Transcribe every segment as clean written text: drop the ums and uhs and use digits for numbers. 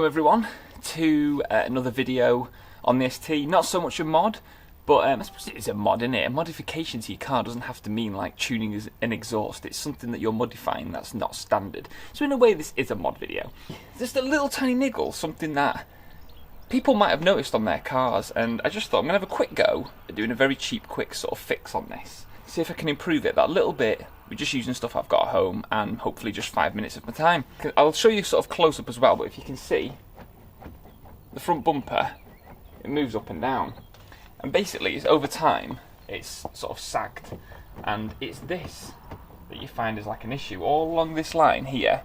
welcome everyone to another video on the ST. Not so much a mod, but I suppose it is a mod, isn't it? A modification to your car doesn't have to mean like tuning an exhaust. It's something that you're modifying that's not standard. So in a way this is a mod video. Just a little tiny niggle, something that people might have noticed on their cars, and I just thought I'm going to have a quick go at doing a very cheap, quick sort of fix on this. See if I can improve it that little bit. We're just using stuff I've got at home and hopefully just 5 minutes of my time. I'll show you sort of close up as well, but if you can see, the front bumper, it moves up and down. And basically, it's over time, it's sort of sagged. And it's this that you find is like an issue. All along this line here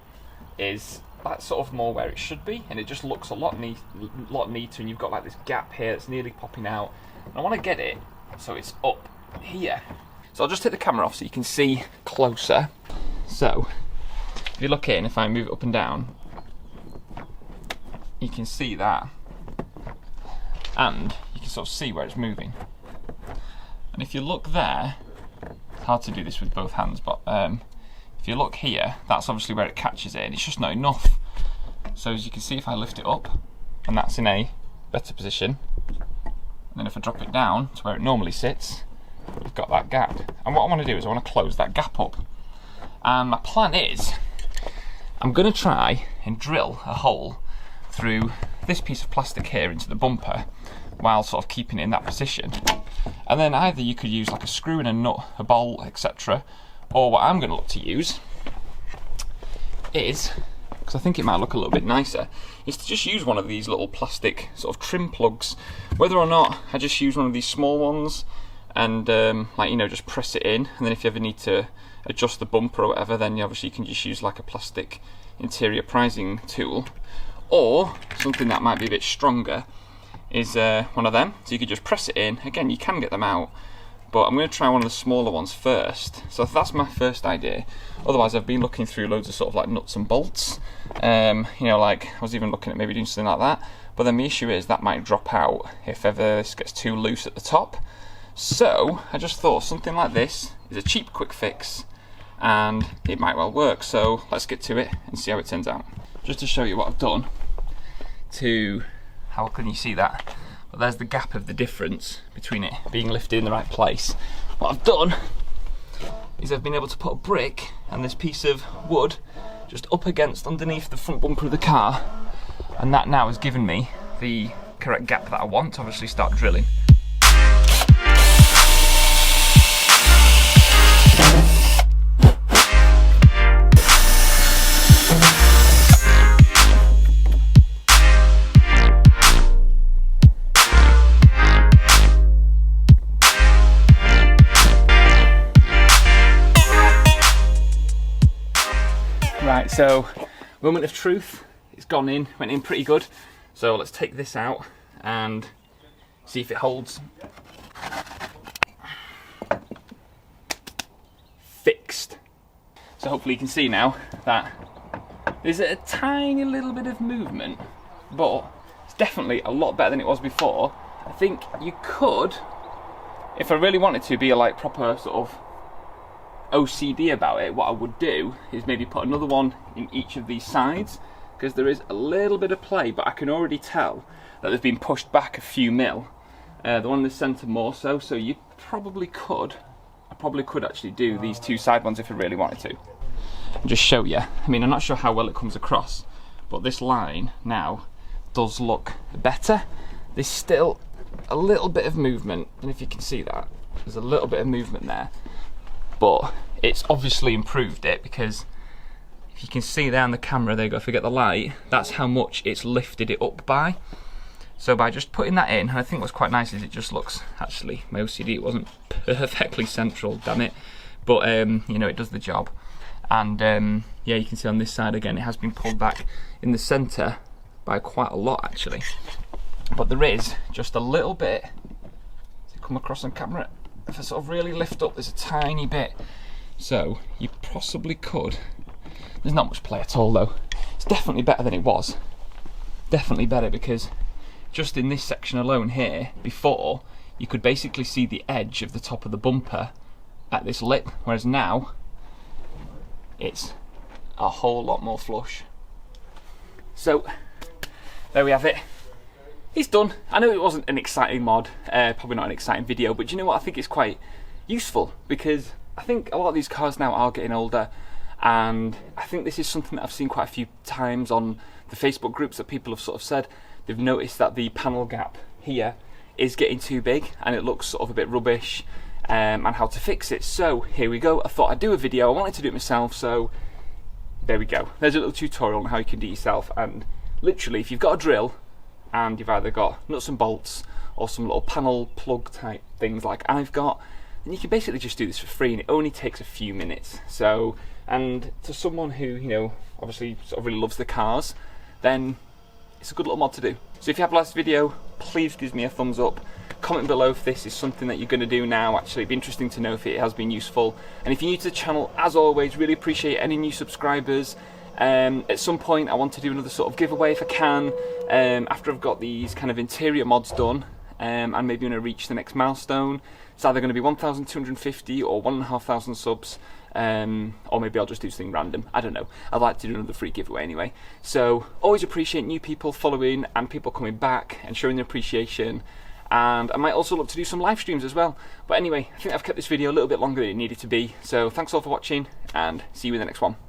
is that's sort of more where it should be, and it just looks a lot neater, and you've got like this gap here that's nearly popping out. And I want to get it so it's up here. So I'll just take the camera off so you can see closer. So, if you look in, if I move it up and down, you can see that. And you can sort of see where it's moving. And if you look there, it's hard to do this with both hands, but if you look here, that's obviously where it catches it, and it's just not enough. So as you can see, if I lift it up, and that's in a better position, and then if I drop it down to where it normally sits, we've got that gap. And what I want to do is I want to close that gap up. And my plan is, I'm going to try and drill a hole through this piece of plastic here into the bumper while sort of keeping it in that position. And then either you could use like a screw and a nut, a bolt, etc. Or what I'm going to look to use is, because I think it might look a little bit nicer, is to just use one of these little plastic sort of trim plugs. Whether or not I just use one of these small ones and like, you know, just press it in, and then if you ever need to adjust the bumper or whatever, then obviously you can just use like a plastic interior prizing tool. Or something that might be a bit stronger is one of them, so you could just press it in. Again, you can get them out, but I'm going to try one of the smaller ones first. So that's my first idea. Otherwise, I've been looking through loads of sort of like nuts and bolts. You know, like I was even looking at maybe doing something like that. But then the issue is that might drop out if ever this gets too loose at the top. So I just thought something like this is a cheap, quick fix, and it might well work. So let's get to it and see how it turns out. Just to show you what I've done to, how can you see that? Well, there's the gap of the difference between it being lifted in the right place. What I've done is I've been able to put a brick and this piece of wood just up against underneath the front bumper of the car, and that now has given me the correct gap that I want to obviously start drilling. Right, so moment of truth, it's gone in, went in pretty good. So let's take this out and see if it holds. Fixed. So hopefully you can see now that there's a tiny little bit of movement, but it's definitely a lot better than it was before. I think you could, if I really wanted to be a like proper sort of OCD about it, what I would do is maybe put another one in each of these sides, because there is a little bit of play, but I can already tell that they've been pushed back a few mil. The one in the centre more so, so you probably could, I probably could actually do these two side ones if I really wanted to. And just show you, I mean, I'm not sure how well it comes across, but this line now does look better. There's still a little bit of movement, and if you can see that, there's a little bit of movement there. But it's obviously improved it, because if you can see there on the camera, there you go, if I get the light, that's how much it's lifted it up by. So by just putting that in, and I think what's quite nice is it just looks, actually, my OCD, it wasn't perfectly central, damn it. But, you know, it does the job. And, yeah, you can see on this side again, it has been pulled back in the centre by quite a lot, actually. But there is just a little bit, does it come across on camera? If I sort of really lift up, there's a tiny bit. So you possibly could, there's not much play at all though. It's definitely better than it was. Definitely better, because just in this section alone here, before, you could basically see the edge of the top of the bumper at this lip, whereas now it's a whole lot more flush. So there we have it. It's done. I know it wasn't an exciting mod, probably not an exciting video, but you know what? I think it's quite useful because I think a lot of these cars now are getting older, and I think this is something that I've seen quite a few times on the Facebook groups that people have sort of said they've noticed that the panel gap here is getting too big and it looks sort of a bit rubbish, and how to fix it. So here we go. I thought I'd do a video. I wanted to do it myself, so there we go. There's a little tutorial on how you can do it yourself, and literally if you've got a drill and you've either got nuts and bolts or some little panel plug type things like I've got, then you can basically just do this for free, and it only takes a few minutes. So, and to someone who, you know, obviously sort of really loves the cars, then it's a good little mod to do. So if you have liked this video, please give me a thumbs up. Comment below if this is something that you're going to do now. Actually, it'd be interesting to know if it has been useful. And if you're new to the channel, as always, really appreciate any new subscribers. At some point I want to do another sort of giveaway if I can, after I've got these kind of interior mods done, and maybe when I reach the next milestone. It's either going to be 1,250 or 1,500 subs, or maybe I'll just do something random. I don't know. I'd like to do another free giveaway anyway. So always appreciate new people following and people coming back and showing their appreciation. And I might also look to do some live streams as well. But anyway, I think I've kept this video a little bit longer than it needed to be. So thanks all for watching, and see you in the next one.